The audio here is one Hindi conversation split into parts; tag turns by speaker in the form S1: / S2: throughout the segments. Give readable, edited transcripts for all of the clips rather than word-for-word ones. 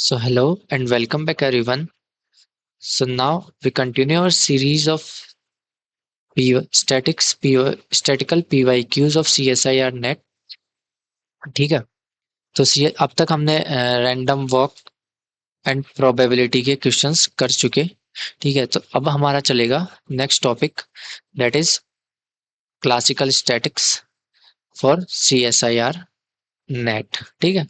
S1: So hello and welcome back everyone. So now we continue our series of statical PYQs of CSIR net. ठीक है। तो अब तक हमने रैंडम वॉक एंड प्रोबेबिलिटी के क्वेश्चंस कर चुके। ठीक है, तो अब हमारा चलेगा next topic, that is classical statics for CSIR net. ठीक है।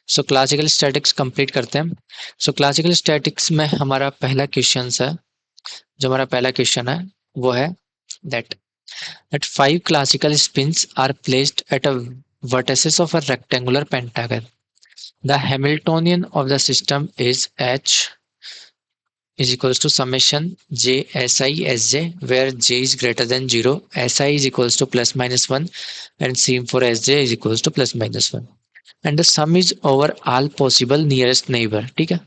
S1: सो क्लासिकल स्टैटिक्स कंप्लीट करते हैं। सो क्लासिकल स्टैटिक्स में हमारा पहला क्वेश्चन है, जो हमारा पहला क्वेश्चन है वो है that that five classical spins are placed at a vertices of a rectangular pentagon. The Hamiltonian of the system is H is equals to summation j si sj, where j is greater than 0, si is equals to plus minus 1, and sim for sj is equals to plus minus 1, and the sum is over all possible nearest neighbor। ठीक है,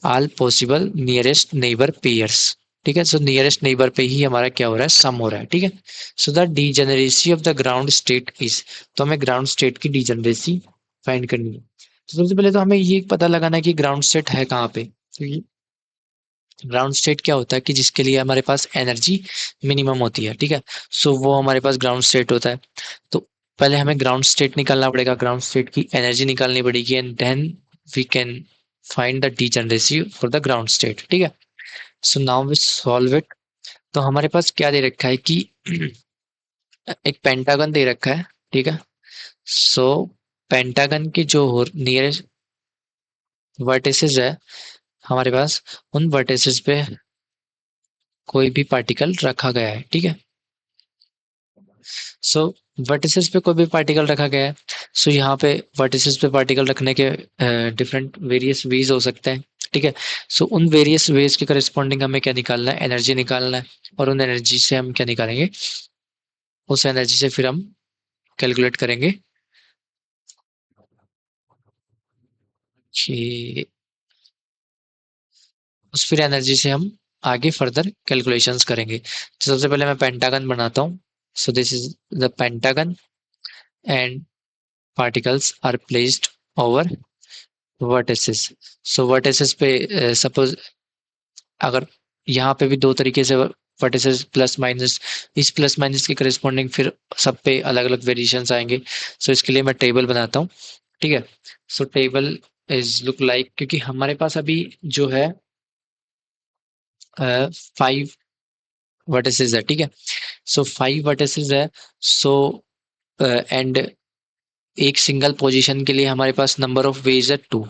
S1: all possible nearest neighbor pairs। ठीक है, सो नियरेस्ट नेबर पे ही हमारा क्या हो रहा है, सम हो रहा है। ठीक है, so the degeneracy of the ground state is, तो हमें ग्राउंड स्टेट की डीजेनरेसी फाइंड करनी है। तो सबसे पहले तो हमें ये पता लगाना है कि ग्राउंड स्टेट है कहाँ पे। क्योंकि ग्राउंड स्टेट क्या होता है कि जिसके लिए हमारे पास एनर्जी मिनिमम होती है। ठीक है, सो वो हमारे पास ग्राउंड स्टेट होता है। तो पहले हमें ग्राउंड स्टेट निकालना पड़ेगा, ग्राउंड स्टेट की एनर्जी निकालनी पड़ेगी, and then we can find the degeneracy for the ground state. ठीक है, so now we solve it. तो हमारे पास क्या दे रखा है कि एक पेंटागन दे रखा है। ठीक है, सो पेंटागन के जो नियरेस्ट वर्टिसेस है हमारे पास, उन वर्टिसेस पे कोई भी पार्टिकल रखा गया है। ठीक है, सो वर्टिसेस पे कोई भी पार्टिकल रखा गया है। सो यहाँ पे वर्टिसेस पे पार्टिकल रखने के डिफरेंट वेरियस वेज हो सकते हैं। ठीक है, सो उन वेरियस वेज के करस्पॉन्डिंग हमें क्या निकालना है, एनर्जी निकालना है। और उन एनर्जी से हम क्या निकालेंगे, उस एनर्जी से फिर हम कैलकुलेट करेंगे कि उस फिर एनर्जी से हम आगे फर्दर कैलकुलेशंस करेंगे। तो सबसे पहले मैं पेंटागन बनाता हूँ। So this is the pentagon and particles are placed over vertices. So vertices पे सपोज अगर यहाँ पे भी दो तरीके से वर्टिसेस प्लस माइनस, इस प्लस माइनस के करस्पॉन्डिंग फिर सब पे अलग अलग वेरिएशंस आएंगे। सो इसके लिए मैं टेबल बनाता हूँ। ठीक है, सो टेबल इज लुक लाइक, क्योंकि हमारे पास अभी जो है 5 वर्टिसेस है। ठीक है, सो 5 वर्टिसेस है। सो एंड एक सिंगल पोजीशन के लिए हमारे पास नंबर ऑफ वेज है 2।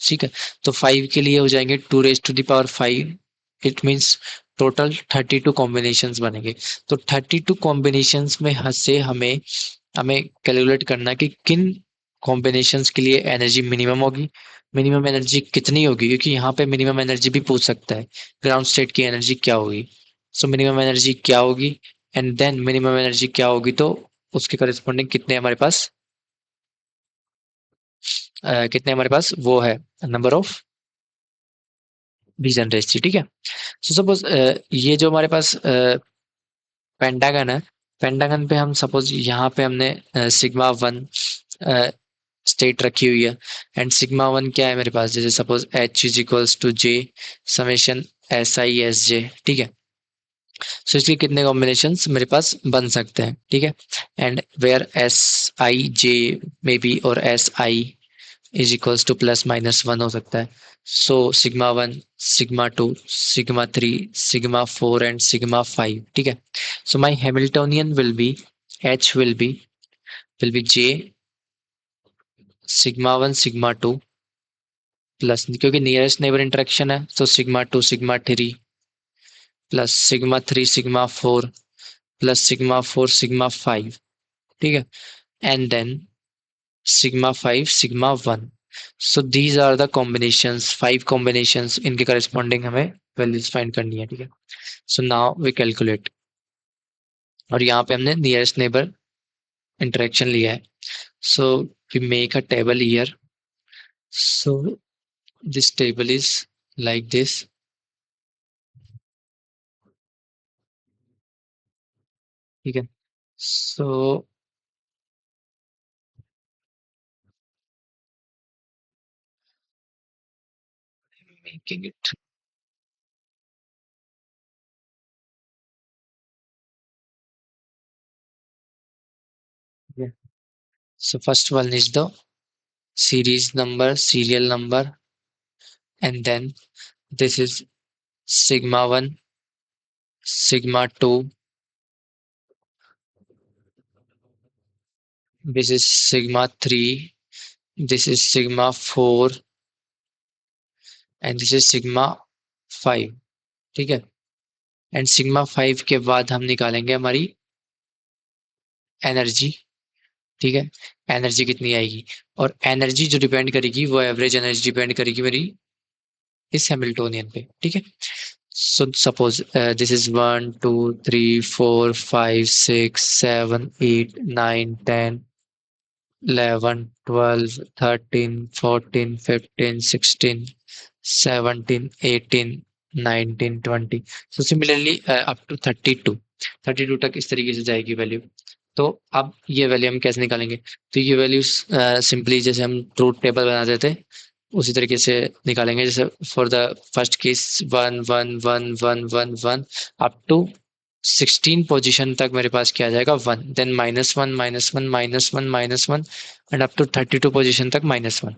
S1: ठीक है, तो 5 के लिए हो जाएंगे 2 raise to the power 5। It means total 32 combinations बनेंगे। तो 32 कॉम्बिनेशंस में से हमें हमें कैलकुलेट करना है कि किन कॉम्बिनेशंस के लिए एनर्जी मिनिमम होगी। मिनिमम एनर्जी कितनी होगी, क्योंकि यहाँ पे मिनिमम एनर्जी भी पूछ सकता है, ग्राउंड स्टेट की एनर्जी क्या होगी। सो मिनिमम एनर्जी क्या होगी, एंड देन मिनिमम एनर्जी क्या होगी तो उसके करस्पॉन्डिंग कितने हमारे पास वो है, नंबर ऑफ डीजेनरेसी। ठीक है, सो सपोज ये जो हमारे पास पेंटागन है, पेंटागन पे हम सपोज यहाँ पे हमने सिग्मा 1 स्टेट रखी हुई है। एंड सिग्मा 1 क्या है मेरे पास, जैसे suppose H is equals to J summation S I S J. ठीक है, सो इसके कितने कॉम्बिनेशन मेरे पास बन सकते हैं। ठीक है, and where S I J may be और S I is equals to plus minus 1 हो सकता है। So sigma 1, sigma 2, sigma 3, sigma 4 and sigma 5। ठीक है, so my Hamiltonian will be H will be J sigma 1 sigma 2 plus, क्योंकि नियरेस्ट नेबर इंटरेक्शन है, तो sigma 2 sigma 3 plus sigma 3 sigma 4 plus sigma 4 sigma 5। ठीक है, and then sigma 5 sigma 1। so these are the combinations, 5 combinations, इनके corresponding हमें values find करनी है। ठीक है, so now we calculate। और यहाँ पे हमने nearest neighbor interaction लिया है। so we make a table here। so this table is like this। ठीक है, so making it. Yeah. So first one is the series number, serial number, and then this is sigma 1, sigma 2, this is sigma 3, this is sigma 4, and this is sigma 5। ठीक है, एंड सिग्मा 5 के बाद हम निकालेंगे हमारी एनर्जी। ठीक है, एनर्जी कितनी आएगी, और एनर्जी जो डिपेंड करेगी वो एवरेज एनर्जी डिपेंड करेगी मेरी इस हैमिल्टोनियन पे। ठीक है, so suppose this is 1 2 3 4 5 6 7 8 9 10 11 12 13 14 15 16 17 18 19 20। So similarly up to 32 तक इस तरीके से जाएगी वैल्यू। तो अब ये वैल्यू हम कैसे निकालेंगे, तो ये वैल्यूज सिंपली जैसे हम ट्रूथ टेबल बनाते थे उसी तरीके से निकालेंगे। जैसे for the first case 1 1 1 1 1 1 up to 16 position तक मेरे पास क्या आ जाएगा 1, then -1 -1 -1 -1 and up to 32 position तक -1।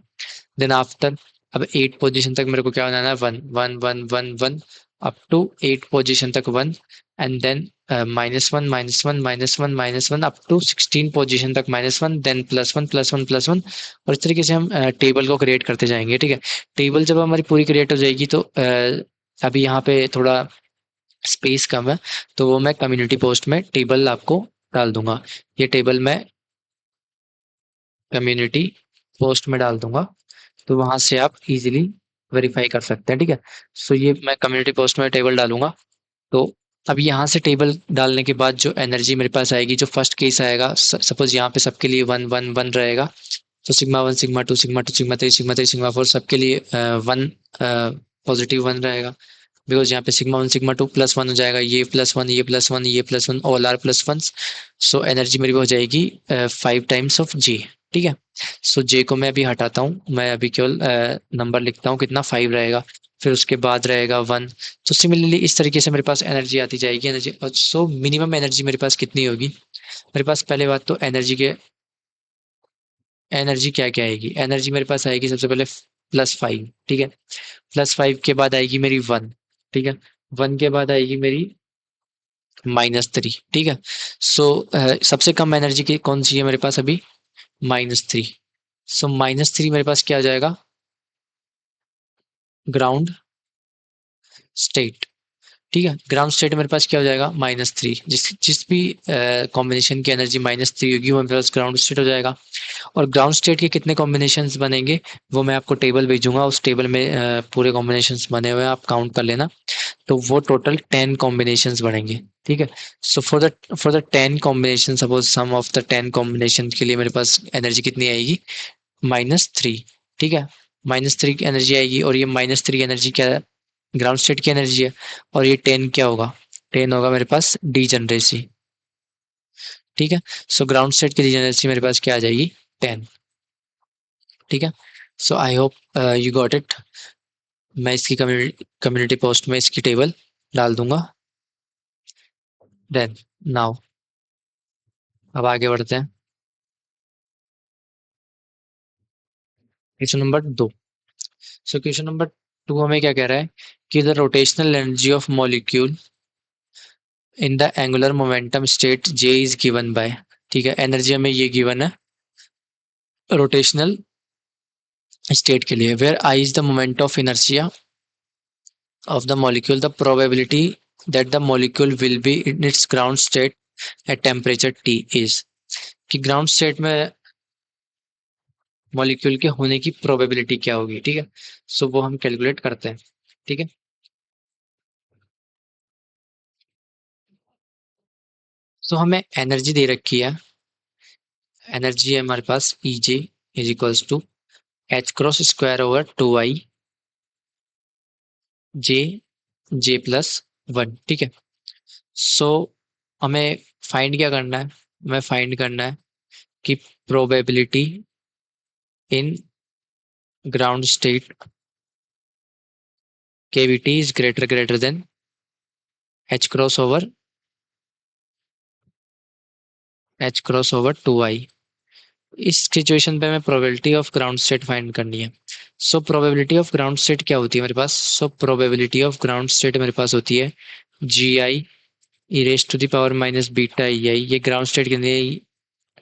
S1: देन आफ्टर अब 8 पोजीशन तक मेरे को क्या बनाना है 1 1 1 1 1 अप टू 8 पोजीशन तक 1, and then -1 -1 -1 -1 up to 16 position तक -1, देन +1 +1 +1। और इस तरीके से हम टेबल को क्रिएट करते जाएंगे। ठीक है, टेबल जब हमारी पूरी क्रिएट हो जाएगी तो अभी यहाँ पे थोड़ा स्पेस कम है, तो वो मैं कम्युनिटी पोस्ट में टेबल आपको डाल दूंगा। ये टेबल मैं कम्युनिटी पोस्ट में डाल दूंगा, तो वहां से आप इजीली वेरीफाई कर सकते हैं। ठीक है, सो ये मैं कम्युनिटी पोस्ट में टेबल डालूंगा। तो अब यहाँ से टेबल डालने के बाद जो एनर्जी मेरे पास आएगी, जो फर्स्ट केस आएगा, सपोज यहाँ पे सबके लिए 1 1 1 रहेगा, तो sigma 1 sigma 2 sigma 2 sigma 3 sigma 3 sigma 4 सबके लिए 1 पॉजिटिव 1 रहेगा। बिकॉज यहाँ पे सिग्मा 1 सिग्मा 2 +1 हो जाएगा, ये +1 ये +1 ये +1 ऑल आर +1। सो एनर्जी मेरी हो जाएगी 5 टाइम्स ऑफ J। ठीक है, सो J को मैं अभी हटाता हूँ, मैं अभी केवल नंबर लिखता हूँ कितना 5 रहेगा, फिर उसके बाद रहेगा 1। तो सिमिलरली इस तरीके से मेरे पास एनर्जी आती जाएगी। एनर्जी, सो मिनिमम एनर्जी मेरे पास कितनी होगी, मेरे पास पहले बात तो एनर्जी क्या क्या आएगी, एनर्जी मेरे पास आएगी सबसे पहले +5। ठीक है, +5 के बाद आएगी मेरी 1। ठीक है, 1 के बाद आएगी मेरी -3। ठीक है, सो सबसे कम एनर्जी की कौन सी है मेरे पास अभी, -3। सो -3 मेरे पास क्या आ जाएगा, ग्राउंड स्टेट। ठीक है, ग्राउंड स्टेट मेरे पास क्या हो जाएगा -3। जिस जिस भी कॉम्बिनेशन की एनर्जी -3 होगी वो मेरे पास ग्राउंड स्टेट हो जाएगा। और ग्राउंड स्टेट के कितने कॉम्बिनेशंस बनेंगे वो मैं आपको टेबल भेजूंगा, उस टेबल में पूरे कॉम्बिनेशंस बने हुए हैं, आप काउंट कर लेना। तो वो टोटल 10 कॉम्बिनेशंस बनेंगे। ठीक है, so for the 10 combination, suppose sum of the 10 combination के लिए मेरे पास एनर्जी कितनी आएगी, -3। ठीक है, -3 की एनर्जी आएगी, और ये -3 एनर्जी क्या है, ग्राउंड स्टेट की एनर्जी है। और ये 10 क्या होगा, 10 होगा मेरे पास डीजनरेसी। ठीक है, सो ग्राउंड स्टेट की डीजनरेसी मेरे पास क्या आ जाएगी, 10। ठीक है, so I hope you got it. मैं इसकी कम्युनिटी पोस्ट में इसकी टेबल डाल दूंगा। देन नाउ अब आगे बढ़ते हैं। Question number 2। So question number 2 हमें क्या कह रहा है कि the rotational energy of molecule in the angular momentum state J is given by. ठीक है, एनर्जी हमें ये गिवन है रोटेशनल स्टेट के लिए, where I is the moment of inertia of the molecule, the probability that the molecule will be in its ground state at temperature T is। कि ग्राउंड स्टेट में मॉलिक्यूल के होने की प्रोबेबिलिटी क्या होगी। ठीक है, सो वो हम कैलकुलेट करते हैं। ठीक है, सो हमें एनर्जी दे रखी है, एनर्जी है हमारे पास EJ is equals to h×2/2I J J+1। ठीक है, सो हमें फाइंड क्या करना है, हमें फाइंड करना है कि probability in ground state KVT is greater than H cross over 2I। इस सिचुएशन पे हमें probability of ground state find करनी है। So probability of ground state क्या होती है मेरे पास? So probability of ground state मेरे पास होती है GI e raise to the power minus beta EI। ये ग्राउंड स्टेट के लिए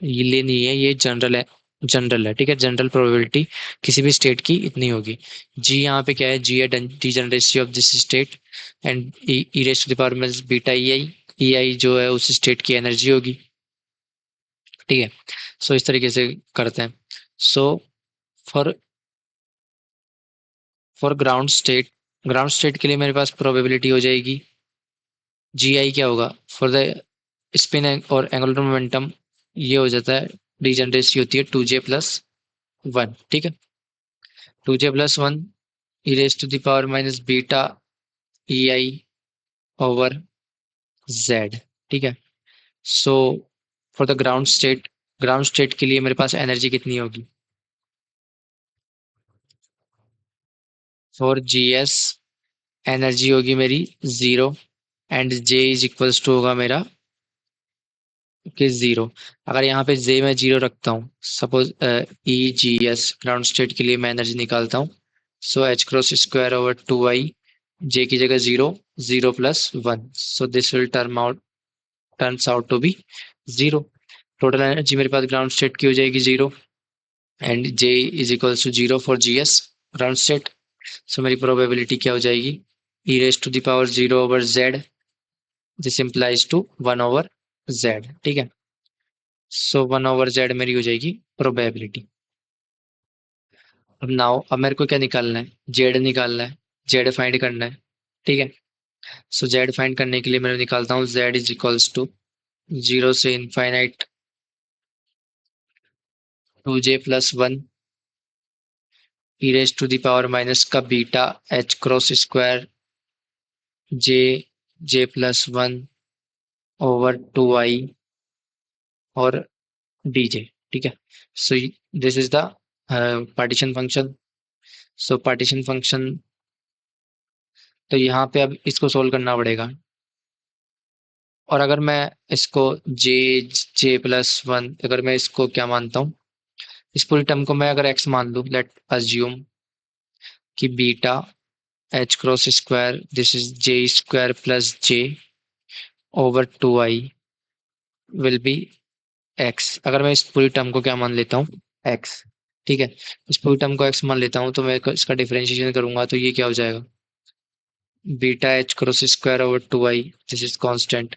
S1: ये लिए नहीं है, ये जनरल है। जनरल है, ठीक है। जनरल प्रोबेबिलिटी किसी भी स्टेट की इतनी होगी। जी यहाँ पे क्या है? जी है degeneracy of this state and e raise to the power minus beta EI। EI जो है उस स्टेट की एनर्जी होगी, ठीक है। सो इस तरीके से करते हैं। So for for ground state के लिए मेरे पास प्रोबेबिलिटी हो जाएगी GI क्या होगा फॉर द स्पिन और एंगुलर मोमेंटम, ये हो जाता है डीजनरेसी होती है 2J+1, ठीक है। 2J+1 e raise to the power minus beta EI over Z, ठीक है। So for the ground state के लिए मेरे पास एनर्जी कितनी होगी? फॉर GS एनर्जी होगी मेरी 0 and J is equals to होगा मेरा कि 0। अगर यहाँ पे J मैं 0 रखता हूँ, सपोज EGS ग्राउंड स्टेट के लिए मैं एनर्जी निकालता हूँ। So H cross square over 2I, J की जगह 0, 0+1, so this will turns out to be 0। Total energy मेरे पास ग्राउंड स्टेट की हो जाएगी 0 and J is equals to 0 for GS ground state. So मेरी प्रोबेबिलिटी क्या हो जाएगी? E raise to the power 0 over Z, this implies to 1 over Z, ठीक है। सो 1 ओवर Z मेरी हो जाएगी प्रोबेबिलिटी। अब मेरे को क्या निकालना है? जेड निकालना है, जेड फाइंड करना है, ठीक है। सो जेड फाइंड करने के लिए मैं निकालता हूँ Z इज इक्वल्स टू 0 से infinite 2J+1 e raise to the power minus का beta H cross square J+1 over 2I और DJ, ठीक है। So this is the partition function. So partition function, तो यहाँ पे अब इसको सोल्व करना पड़ेगा। और अगर मैं इसको J+1, अगर मैं इसको क्या मानता हूँ, इस पूरी टर्म को मैं अगर x मान लूँ, लेट अज्यूम कि beta H cross square this is J² + J over 2I will be x। अगर मैं इस पूरी टर्म को क्या मान लेता हूँ? x, ठीक है। इस पूरी टर्म को x मान लेता हूँ, तो मैं इसका डिफरेंशिएशन करूंगा तो ये क्या हो जाएगा? Beta H cross square over 2I, this is constant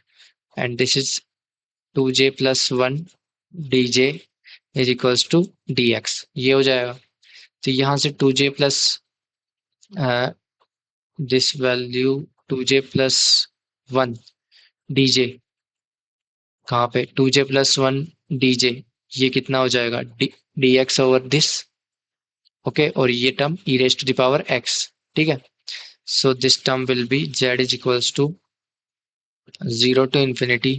S1: and this is 2J+1 dJ is equals to dx, ये हो जाएगा। तो यहाँ से 2J plus this value 2J+1 dJ, कहाँ पे 2J+1 dJ, ये कितना हो जाएगा? dx over this, okay. और ये term e raise to the power x, ठीक है। So this term will be Z is equals to 0 to infinity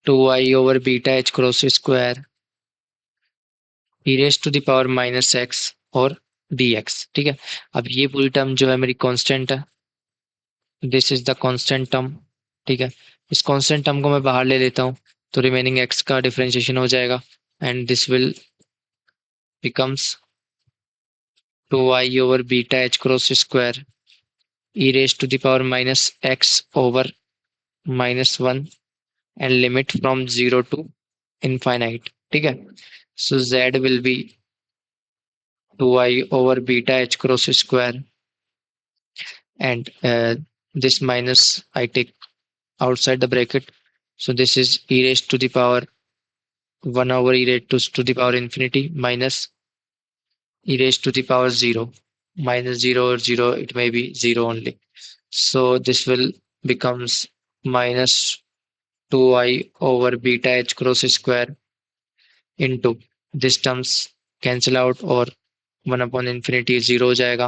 S1: 2I over beta H cross square e raise to the power minus x और dx, ठीक है। अब ये पूरी टर्म जो है मेरी कांस्टेंट है, this is the constant term, ठीक है। इस कांस्टेंट टर्म को मैं बाहर ले लेता हूँ, तो रिमेनिंग x का डिफरेंशिएशन हो जाएगा and this will becomes 2I over beta H cross square e raise to the power minus x over -1 and limit from 0 to infinite, ठीक है। So Z will be 2I over beta H cross square and this minus I take outside the bracket. So this is e raised to the power 1 over e raised to the power infinity minus e raised to the power 0. Minus 0 or 0, it may be 0 only. So this will becomes minus 2I over beta H cross square into this terms cancel out और 1 upon infinity 0 हो जाएगा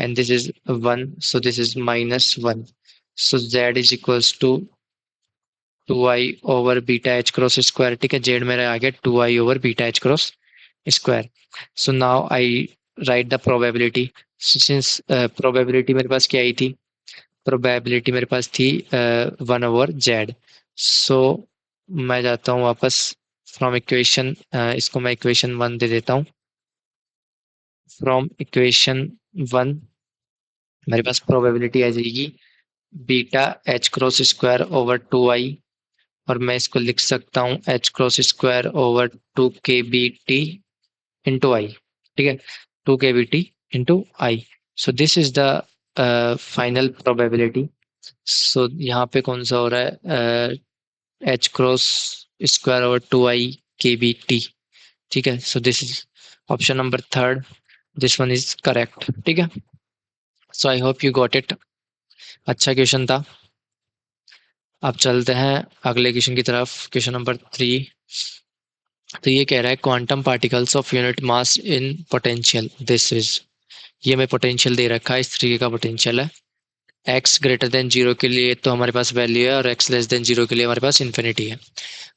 S1: and this is 1, so this is -1. So Z is equals to 2I over beta H cross square, ठीक है। Z मेरा आ गया 2I over beta H cross square. So now I right the probability. Since probability मेरे पास क्या आई थी, प्रोबेबिलिटी मेरे पास थी 1/z। सो मैं जाता हूँ वापस फ्रॉम इक्वेशन, इसको मैं इक्वेशन 1 दे देता हूँ। फ्रॉम इक्वेशन 1 मेरे पास प्रोबेबिलिटी आ जाएगी beta H cross square over 2i, और मैं इसको लिख सकता हूँ H cross square over 2kbt into I. ठीक है, 2kbt into I. So this is the final probability. सो यहाँ पे कौन सा हो रहा है, H cross square over 2i kbt। ठीक है, so this is option number third, this one is correct. ठीक है, so I hope you got it. अच्छा क्वेश्चन था। अब चलते हैं अगले क्वेश्चन की तरफ, क्वेश्चन नंबर 3। तो ये कह रहा है quantum particles of unit mass in potential this is, ये मैं पोटेंशियल दे रखा है, इस तरीके का पोटेंशियल है। एक्स ग्रेटर देन जीरो के लिए तो हमारे पास वैल्यू है, और एक्स लेस देन जीरो के लिए हमारे पास इन्फिनिटी है।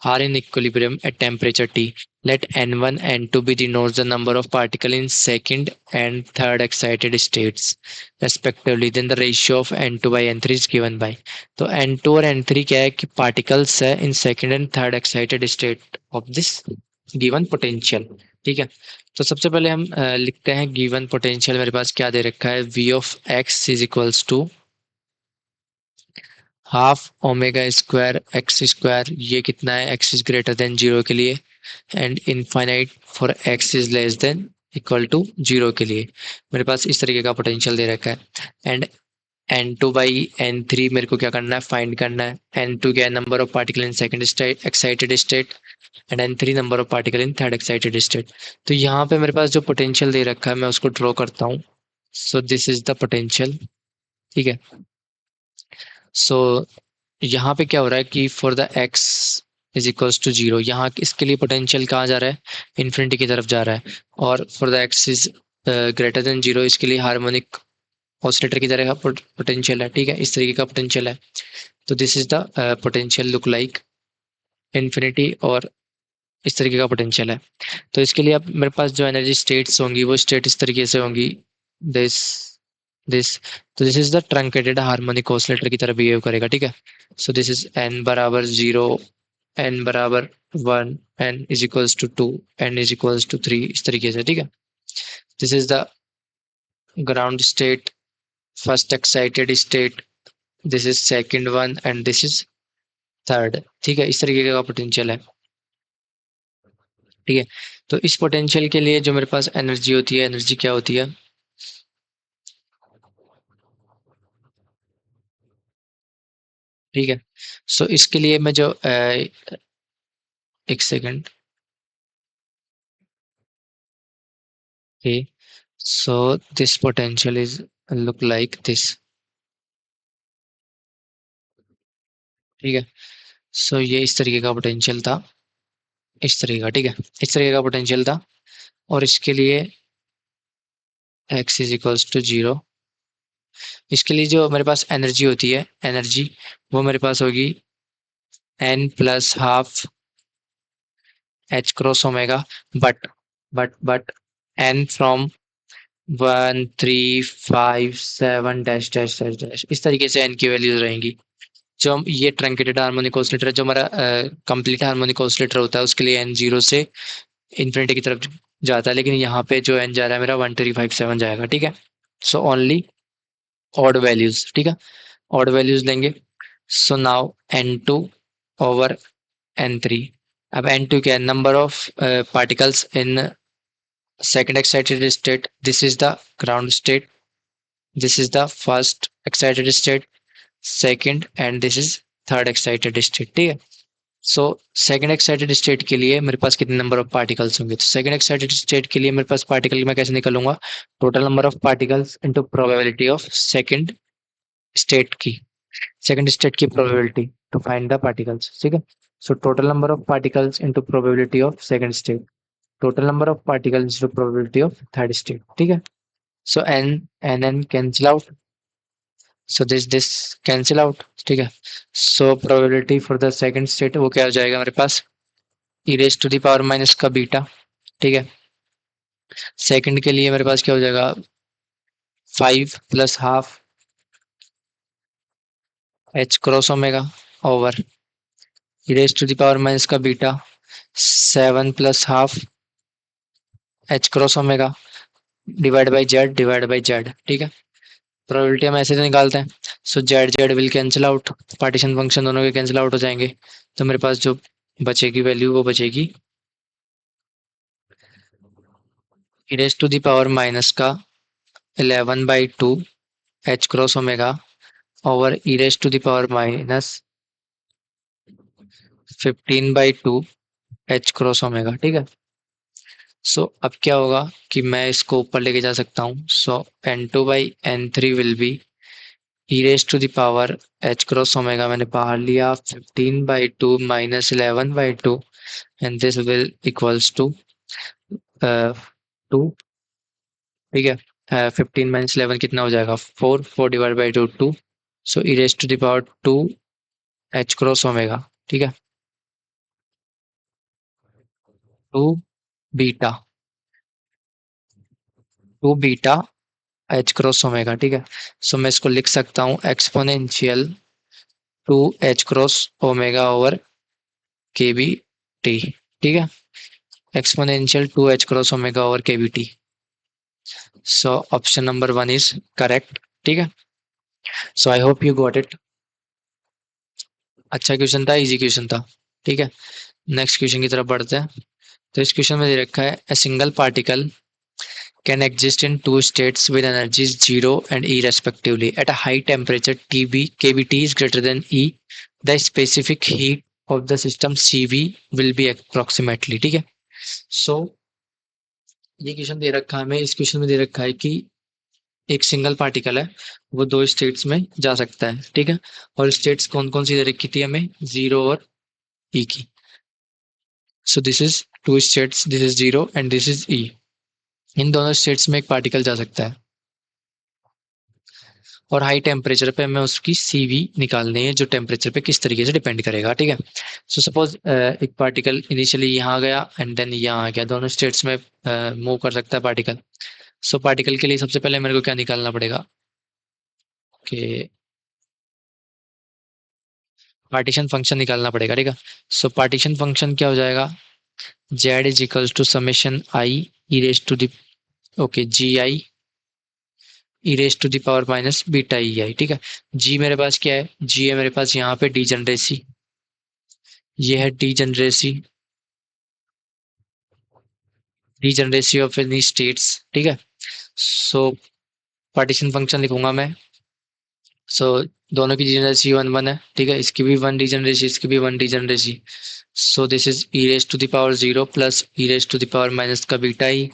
S1: Are in equilibrium at temperature T, let n1 n2 be denotes the number of particle in second and third excited states respectively, then the ratio of n2 by n3 is given by। तो n2 और n3 क्या है कि पार्टिकल्स है in second and third excited state of this given potential. ठीक है, तो सबसे पहले हम लिखते हैं गिवन पोटेंशियल मेरे पास क्या दे रखा है, v of x is equals to half omega square x square, ये कितना है, x is greater than zero के लिए, and infinite for x is less than equal to zero के लिए मेरे पास इस तरीके का पोटेंशियल दे रखा है। एंड n2 बाई n3 मेरे को क्या करना है, फाइंड करना है। n2 क्या है, number of particle in second state excited state, and n3 number of particle in third excited state. तो यहाँ पे मेरे पास जो पोटेंशियल दे रखा है मैं उसको ड्रॉ करता हूँ। So this is the potential. ठीक है, सो यहाँ पे क्या हो रहा है कि for the x is equals to zero, यहाँ इसके लिए पोटेंशियल कहाँ जा रहा है, इन्फिनिटी की तरफ जा रहा है। और for the x is greater than zero, इसके लिए हार्मोनिक ऑसिलेटर की तरह का पोटेंशियल है। ठीक है, इस तरीके का पोटेंशियल है। तो this is the potential look like infinity, और इस तरीके का पोटेंशियल है। तो इसके लिए अब मेरे पास जो एनर्जी स्टेट्स होंगी वो स्टेट इस तरीके से होंगी, दिस दिस। तो this is the truncated harmonic oscillator की तरह बिहेव करेगा। ठीक है, सो दिस इज n बराबर जीरो, n बराबर one, n is equals to two, n is equals to three, इस तरीके से। ठीक है, this is the ground state, first excited state, this is second one, and this is third. ठीक है, इस तरीके का पोटेंशियल है। ठीक है, तो इस पोटेंशियल के लिए जो मेरे पास एनर्जी होती है, एनर्जी क्या होती है, ठीक है। सो इसके लिए मैं जो एक second, okay, so this potential is look like this. ठीक है, सो ये इस तरीके का पोटेंशियल था, इस तरीके का। ठीक है, इस तरीके का पोटेंशियल था, और इसके लिए x is equals to zero. इसके लिए जो मेरे पास एनर्जी होती है, एनर्जी वो मेरे पास होगी n plus half h cross omega, but but n from 1 3 5 7 dash dash dash dash, इस तरीके से n की वैल्यूज रहेंगी। जो हम ये ट्रंकेटेड हार्मोनिक ऑसिलेटर है, जो हमारा कंप्लीट हार्मोनिक ऑसिलेटर होता है, उसके लिए n जीरो से इन्फिनिटी की तरफ जाता है, लेकिन यहाँ पे जो n जा रहा है मेरा 1 3 5 7 जाएगा। ठीक है, सो ओनली ऑड वैल्यूज। ठीक है, ऑड वैल्यूज लेंगे। So now n2 over n3। अब n2 क्या है, number of particles in second excited state, this is the ground state, this is the first excited state, second, and this is third excited state. ठीक है, सो सेकंड एक्साइटेड स्टेट के लिए मेरे पास कितने नंबर ऑफ पार्टिकल्स होंगे, तो सेकंड एक्साइटेड स्टेट के लिए मेरे पास पार्टिकल मैं कैसे निकालूंगा, total number of particles into probability of second state की, सेकंड स्टेट की probability to find the particles. ठीक है, so total number of particles into probability of second state, total number of particles into probability of third state. ठीक है, सो n cancel out, so this cancel out। ठीक है, so probability for the second state वो क्या हो जाएगा मेरे पास, e raise to the power minus का बीटा। ठीक है, सेकंड के लिए मेरे पास क्या हो जाएगा, 5 plus half H cross omega over e raise to the power minus का beta 7 plus half H cross omega divide by Z, ठीक है। प्रोबेबिलिटी हम ऐसे से निकालते हैं। So Z Z will cancel out, partition function दोनों के कैंसिल आउट हो जाएंगे। तो मेरे पास जो बचेगी वैल्यू वो बचेगी e raise to the power minus का 11/2 H cross omega over e raise to the power minus 15/2 H cross omega, ठीक है। सो अब क्या होगा कि मैं इसको ऊपर लेके जा सकता हूँ। So n2/n3 will be e raise to the power h cross omega मैंने बाहर लिया 15/2 minus 11/2 and this will equals to 2, ठीक है। 15 - 11 कितना हो जाएगा, 4 divide by 2 so e raise to the power 2 H cross omega, ठीक है। 2 beta 2 beta H cross omega, ठीक है। सो मैं इसको लिख सकता हूँ exponential 2 H cross omega over के बी टी, ठीक है। Exponential 2 H cross omega over के B T. So option number 1 is correct, ठीक है। So I hope you got it. अच्छा क्वेश्चन था, इजी क्वेश्चन था, ठीक है। नेक्स्ट क्वेश्चन की तरफ बढ़ते हैं। तो इस क्वेश्चन में दे रखा है a single particle can exist in two states with energies 0 and E respectively at a high temperature TB kBT is greater than E, the specific heat of the system CV will be approximately, ठीक है। सो ये क्वेश्चन दे रखा है हमें। इस क्वेश्चन में दे रखा है कि एक सिंगल पार्टिकल है, वो दो स्टेट्स में जा सकता है, ठीक है। और स्टेट्स कौन कौन सी दे रखी थी हमें, 0 और E की। So this is two states, this is 0 and this is E। इन दोनों स्टेट्स में एक पार्टिकल जा सकता है और हाई टेम्परेचर पे हमें उसकी सीवी निकालनी है, जो टेम्परेचर पे किस तरीके से डिपेंड करेगा, ठीक है। सो सपोज एक पार्टिकल इनिशियली यहाँ गया एंड देन यहाँ आ गया, दोनों स्टेट्स में मूव कर सकता है पार्टिकल। सो पार्टिकल के लिए सबसे पहले मेरे को क्या निकालना पड़ेगा कि पार्टीशन फंक्शन निकालना पड़ेगा, ठीक है। सो पार्टीशन फंक्शन क्या हो जाएगा, Z is equals to summation I e raise to the, okay, G I e raise to the power minus beta E I, ठीक है। जी मेरे पास क्या है, जी है मेरे पास यहाँ पे डीजनरेसी, ये है degeneracy, degeneracy of any states, ठीक है। सो पार्टीशन फंक्शन लिखूंगा मैं। सो दोनों की डीजनरेसी 1 1 है, ठीक है। इसकी भी 1 डीजनरेसी, इसकी भी 1 degeneracy. So this is e raise to the power 0 plus e raise to the power minus का बीटा ई,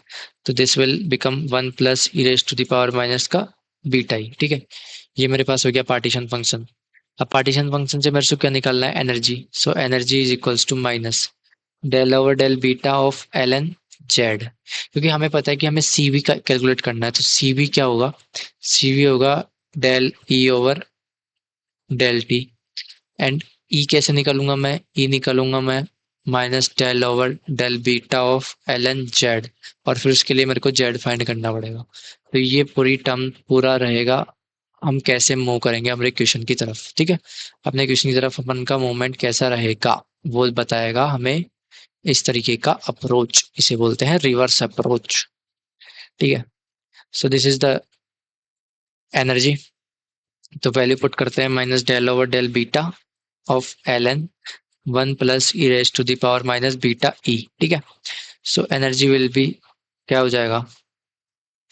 S1: तो this will become 1 plus e raise to the power minus का बीटा ई, ठीक है। ये मेरे पास हो गया पार्टीशन फंक्शन। अब पार्टीशन फंक्शन से मेरे को क्या निकालना है, energy. So energy is equals to minus del over del beta of L N Z, क्योंकि हमें पता है कि हमें सीवी का कैलकुलेट करना है। तो सीवी क्या होगा, सीवी होगा del E over del T and E कैसे निकालूंगा मैं, ई निकालूंगा मैं minus del over del beta of L N Z, और फिर उसके लिए मेरे को जेड फाइंड करना पड़ेगा। तो ये पूरी टर्म पूरा रहेगा, हम कैसे मूव करेंगे हमारे क्वेश्चन की तरफ, ठीक है। अपने क्वेश्चन की तरफ अपन का मूवमेंट कैसा रहेगा वो बताएगा हमें इस तरीके का अप्रोच, इसे बोलते हैं रिवर्स अप्रोच, ठीक है। So this is the energy. तो वैल्यू पुट करते हैं minus del over del beta of L n 1 plus e raise to the power minus beta E, ठीक है। सो एनर्जी विल बी, क्या हो जाएगा,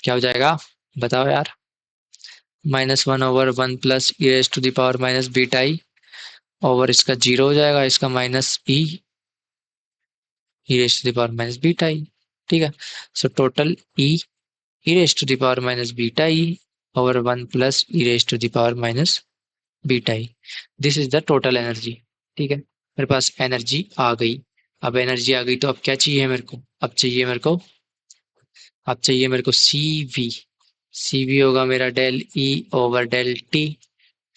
S1: क्या हो जाएगा बताओ यार, -1/1 plus e raise to the power minus beta E over इसका 0 हो जाएगा, इसका minus e raise to the power minus beta E, ठीक है। So total e raise to the power minus beta E over 1 plus e raise to the power minus beta E, this is the total energy, ठीक है। मेरे पास एनर्जी आ गई। अब एनर्जी आ गई तो अब क्या चाहिए मेरे को, अब चाहिए मेरे को सी वी। सी वी होगा मेरा del E over del T,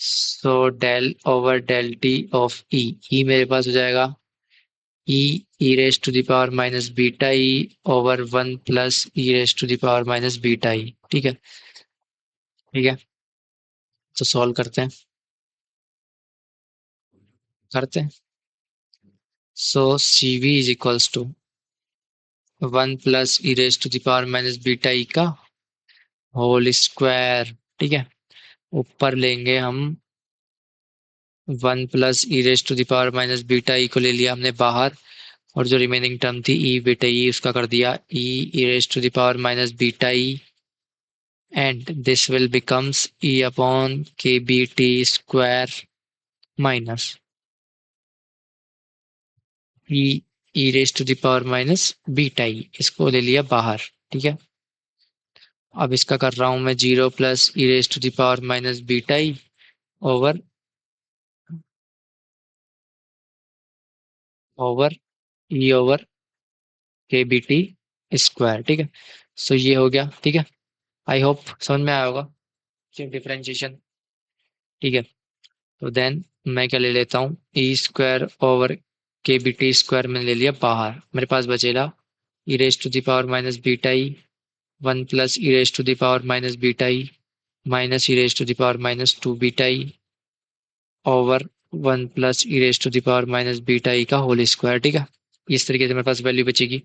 S1: so del over del T of E, E मेरे पास हो जाएगा E raise to the power minus beta E over 1 plus E raise to the power minus beta E. ठीक है, ठीक है। तो सॉल्व करते हैं। So C V is equals to 1 plus E raise to the power minus beta E का होल स्क्वायर। ठीक है, ऊपर लेंगे हम 1 plus E raise to the power minus beta E को ले लिया हमने बाहर, और जो रिमेनिंग टर्म थी ई बीटा ई उसका कर दिया E raise to the power minus beta E, and this will becomes E upon K B T square minus E E raise to the power minus beta E, इसको ले लिया बाहर। ठीक है, अब इसका कर रहा हूं मैं 0 plus E raise to the power minus beta E over over E over के बी टी स्क्वायर। ठीक है, सो ये हो गया। ठीक है, आई होप समझ में आया होगा डिफरेंशिएशन। ठीक है, तो देन मैं क्या ले लेता हूँ, ई स्क्वायर ओवर के बी टी स्क्वायर मैंने ले लिया बाहर, मेरे पास बचेगा E raise to the power minus beta E 1 plus E raise to the power minus beta E minus E raise to the power minus 2 beta E over 1 plus E raise to the power minus beta E का होल स्क्वायर। ठीक है, इस तरीके से मेरे पास वैल्यू बचेगी।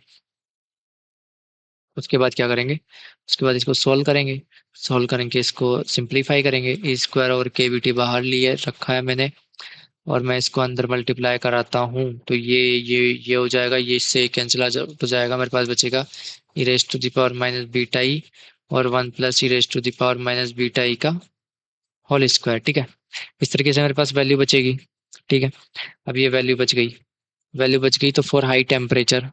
S1: उसके बाद क्या करेंगे, उसके बाद इसको सॉल्व करेंगे, इसको सिंप्लीफाई करेंगे। ई स्क्वायर ओवर के बी टी बाहर लिए रखा है मैंने, और मैं इसको अंदर मल्टीप्लाई कराता हूँ, तो ये हो जाएगा, ये इससे कैंसिल हो जाएगा, मेरे पास बचेगा E raise to the power minus beta E और 1 plus E raise to the power minus beta E का होल स्क्वायर। ठीक है, इस तरीके से मेरे पास वैल्यू बचेगी। ठीक है, अब ये वैल्यू बच गई तो फॉर हाई टेम्परेचर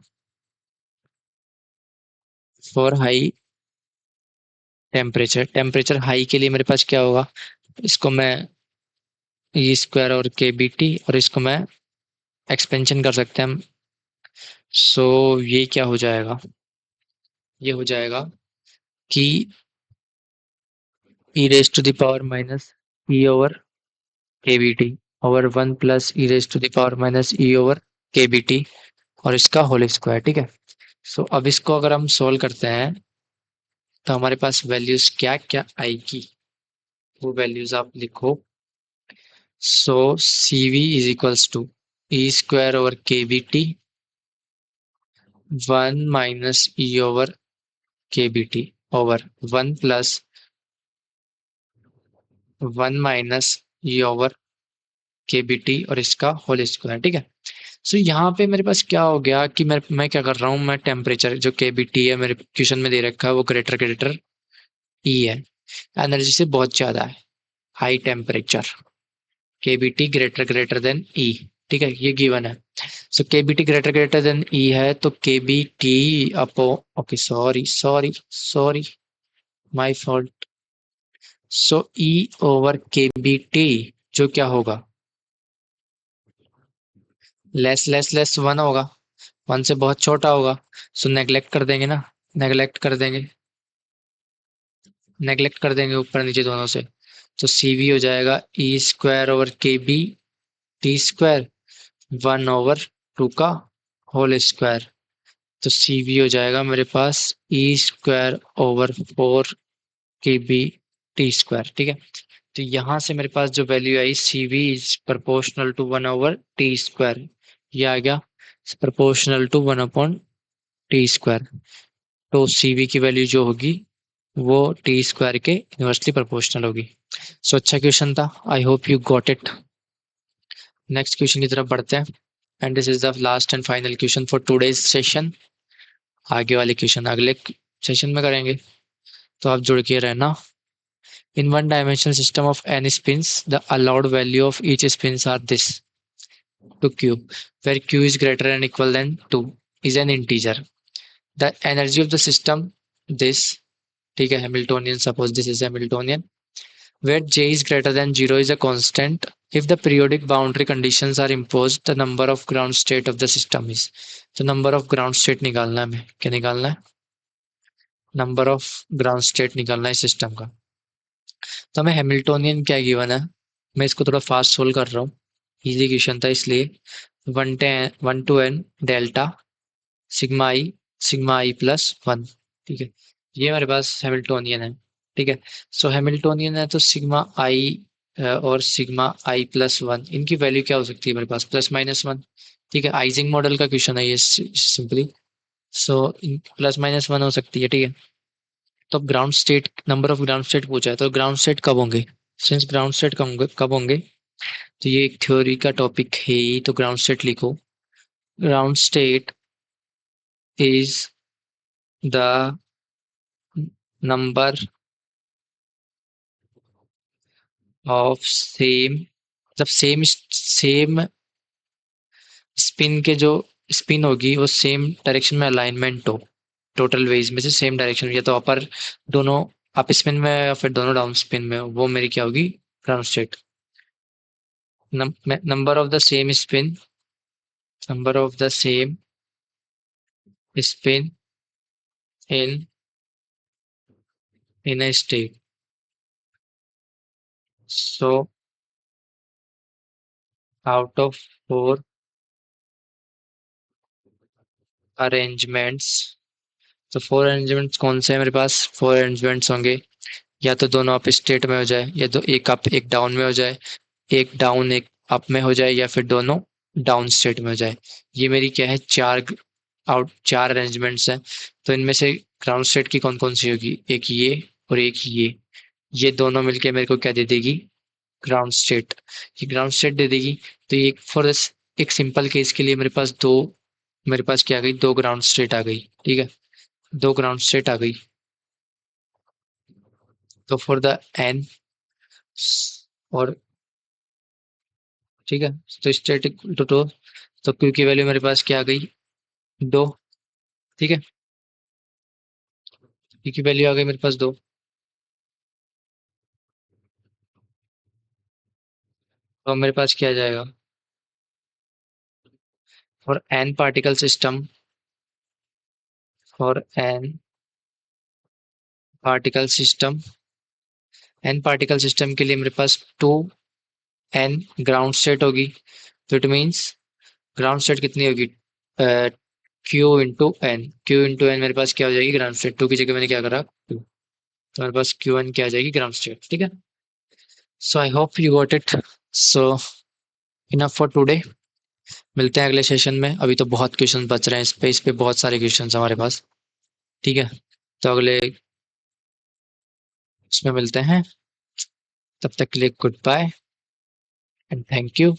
S1: हाई के लिए मेरे पास क्या होगा, इसको मैं ई स्क्वायर और के बी टी, और इसको मैं एक्सपेंशन कर सकते हैं हम। सो ये क्या हो जाएगा, ये हो जाएगा कि E raise to the power minus E over के B T over 1 plus E raise to the power minus E over के बी टी और इसका होल स्क्वायर। ठीक है, सो अब इसको अगर हम सोल्व करते हैं तो हमारे पास वैल्यूज क्या क्या आएगी, वो वैल्यूज आप लिखो। So C V is equals to E square over के B T 1 minus E over के B T over 1 plus 1 minus E over के बी टी और इसका होल स्क्वायर। ठीक है, सो यहाँ पे मेरे पास क्या हो गया कि मैं क्या कर रहा हूँ, मैं टेम्परेचर जो के बी टी है मेरे क्वेश्चन में दे रखा है वो ग्रेटर ई है, एनर्जी से बहुत ज्यादा है, high temperature K B T greater than E. ठीक है, ये गिवन है। So K B T greater than E है, तो K B T upon, okay sorry sorry sorry, my fault. So E over के बी टी जो क्या होगा, लेस वन होगा, वन से बहुत छोटा होगा। सो नेग्लेक्ट कर देंगे ना, नेग्लेक्ट कर देंगे नेग्लेक्ट कर देंगे ऊपर नीचे दोनों से। तो सी वी हो जाएगा ई स्क्वायर ओवर के बी टी स्क्वायर 1/2 का होल स्क्वायर। तो सी वी हो जाएगा मेरे पास ई स्क्वायर ओवर 4 के बी टी स्क्वायर। ठीक है, तो यहाँ से मेरे पास जो वैल्यू आई C V is proportional to 1/t², ये आ गया प्रोपोर्शनल टू 1/t²। तो सी वी की वैल्यू जो होगी वो टी स्क्वायर के इनवर्सली प्रोपोर्शनल होगी। सो अच्छा क्वेश्चन था, आई hope you got it. Next question की तरफ बढ़ते हैं, and this is the last and final question for today's session. आगे वाले क्वेश्चन अगले सेशन में करेंगे, तो आप जुड़ के रहना। In one-dimensional system of n spins, the allowed value of each spins are this to q, where q is greater than or equal than 2 is an integer. The energy of the system, this, ठीक है, Hamiltonian, suppose this is Hamiltonian, where j is greater than 0 is a constant. If the periodic boundary conditions are imposed, the number of ground state of the system is. तो number of ground state निकालना है, हमें क्या निकालना है, नंबर ऑफ ग्राउंड स्टेट निकालना है सिस्टम का। तो हमें हैमिल्टोनियन क्या गिवन है, मैं इसको थोड़ा फास्ट सोल्व कर रहा हूँ। इजी क्वेश्चन था इसलिए 1 to n delta sigma I plus 1। ठीक है, ये हमारे पास हैमिल्टोनियन है। ठीक है, सो हैमिल्टोनियन है तो सिग्मा आई और सिग्मा आई प्लस 1 इनकी वैल्यू क्या हो सकती है मेरे पास, प्लस माइनस 1। ठीक है, आइजिंग मॉडल का क्वेश्चन है ये सिंपली। सो प्लस माइनस 1 हो सकती है। ठीक है, तो ground state, number of ground state पूछा है तो ग्राउंड स्टेट कब होंगे, सिंस ग्राउंड स्टेट कब होंगे, तो ये एक थ्योरी का टॉपिक है ही, तो ग्राउंड स्टेट लिखो। Ground state is the number of same, जब सेम सेम स्पिन के जो स्पिन होगी वो सेम डायरेक्शन में अलाइनमेंट हो, टोटल वेज में से सेम डायरेक्शन में, या तो अपर दोनों अप स्पिन में या फिर दोनों डाउन स्पिन में हो, वो मेरी क्या होगी, ground state. Number of the same spin, number of the same spin in in a state, so out of four arrangements, तो फोर अरेंजमेंट्स कौन से हैं मेरे पास, फोर अरेंजमेंट्स होंगे, या तो दोनों अप स्टेट में हो जाए, या तो एक अप एक डाउन में हो जाए, एक डाउन एक अप में हो जाए, या फिर दोनों डाउन स्टेट में हो जाए। ये मेरी क्या है, चार अरेंजमेंट्स हैं। तो इनमें से ग्राउंड स्टेट की कौन कौन सी होगी, एक ये और एक ये दोनों मिलके मेरे को क्या दे देगी, ग्राउंड स्टेट। ये ग्राउंड स्टेट दे देगी। तो ये एक सिंपल केस के लिए मेरे पास दो, मेरे पास क्या आ गई, दो ग्राउंड स्टेट आ गई। ठीक है, दो ग्राउंड स्टेट आ गई। तो फॉर द एन, और ठीक है, तो स्टैटिक तो क्यू की वैल्यू मेरे पास क्या आ गई, दो। ठीक है, क्यू की वैल्यू आ गई मेरे पास दो। तो मेरे पास क्या आ जाएगा, for N particle system, for N particle system, N particle system के लिए मेरे पास टू एन ग्राउंड स्टेट होगी। तो इट मीन्स ग्राउंड स्टेट कितनी होगी, क्यू इंटू एन मेरे पास क्या हो जाएगी, ग्राउंड स्टेट। टू की जगह मैंने क्या करा, टू, तो मेरे पास क्यू एन क्या आ जाएगी, ग्राउंड स्टेट। ठीक है, so I hope you got it. So enough for today, मिलते हैं अगले सेशन में। अभी तो बहुत क्वेश्चन बच रहे हैं, इस पे बहुत सारे क्वेश्चन हमारे पास। ठीक है, तो अगले उसमें मिलते हैं, तब तक के लिए goodbye and thank you.